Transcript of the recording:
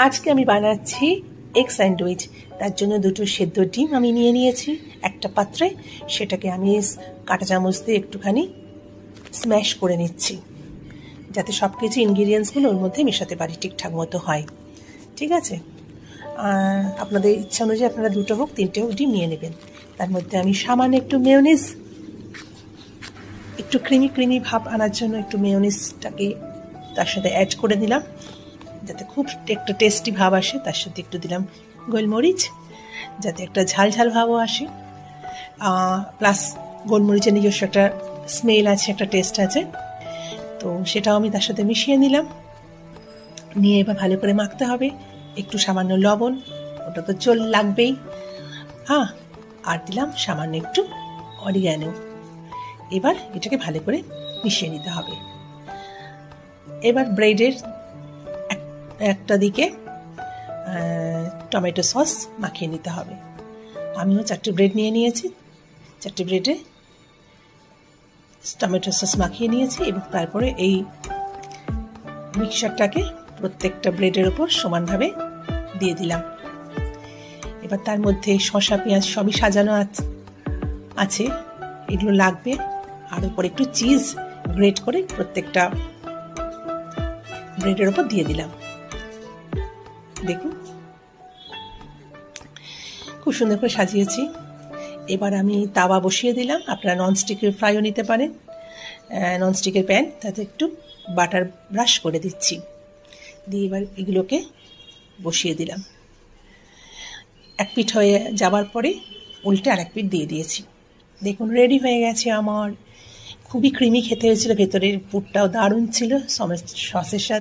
আজকে আমি বানাচ্ছি এগ স্যান্ডউইচ। তার জন্য দুটো সেদ্ধ ডিম আমি নিয়ে নিয়েছি একটা পাত্রে। সেটাকে আমি কাঁটা চামচ দিয়ে একটুখানি স্ম্যাশ করে নিচ্ছি, যাতে সব কিছু ইনগ্রিডিয়েন্টসগুলো ওর মধ্যে মেশাতে পারি ঠিকঠাক মতো হয়। ঠিক আছে, আপনাদের ইচ্ছা অনুযায়ী আপনারা দুটো হোক তিনটে হোক ডিম নিয়ে নেবেন। তার মধ্যে আমি সামান্য একটু মেয়োনিজ, একটু ক্রিমি ভাব আনার জন্য একটু মেয়োনিজটাকে তার সাথে অ্যাড করে দিলাম, যাতে খুব একটা টেস্টি ভাব আসে। তার সাথে একটু দিলাম গোলমরিচ, যাতে একটা ঝাল ভাবও আসে। প্লাস গোলমরিচের নিজস্ব একটা স্মেল আছে, একটা টেস্ট আছে, তো সেটাও আমি তার সাথে মিশিয়ে নিলাম। নিয়ে এবার ভালো করে মাখতে হবে। একটু সামান্য লবণ, ওটা তো লাগবেই। আর দিলাম সামান্য একটু অরিগ্যানো। এবার এটাকে ভালো করে মিশিয়ে নিতে হবে। এবার ব্রেডের একটা দিকে টমেটো সস মাখিয়ে নিতে হবে। আমিও 4টে ব্রেড নিয়ে নিয়েছি, 4টে ব্রেডে টমেটো সস মাখিয়ে নিয়েছি এবং তারপরে এই মিক্সচারটাকে প্রত্যেকটা ব্রেডের ওপর সমানভাবে দিয়ে দিলাম। এবার তার মধ্যে শসা পেঁয়াজ সবই সাজানো আছে, এগুলো লাগবে। আর উপর একটু চিজ গ্রেট করে প্রত্যেকটা ব্রেডের ওপর দিয়ে দিলাম। দেখুন খুব সুন্দর করে সাজিয়েছি। এবার আমি তাওয়া বসিয়ে দিলাম। আপনারা ননস্টিকের ফ্রাইও নিতে পারেন, ননস্টিকের প্যান, তাতে একটু বাটার ব্রাশ করে দিচ্ছি। দিয়ে এবার এগুলোকে বসিয়ে দিলাম। এক পিঠ হয়ে যাবার পরে উল্টে আর এক পিঠ দিয়ে দিয়েছি। দেখুন রেডি হয়ে গেছে আমার। খুবই ক্রিমি খেতে হয়েছিল, ভেতরের পুরটাও দারুণ ছিল সসের সাথে।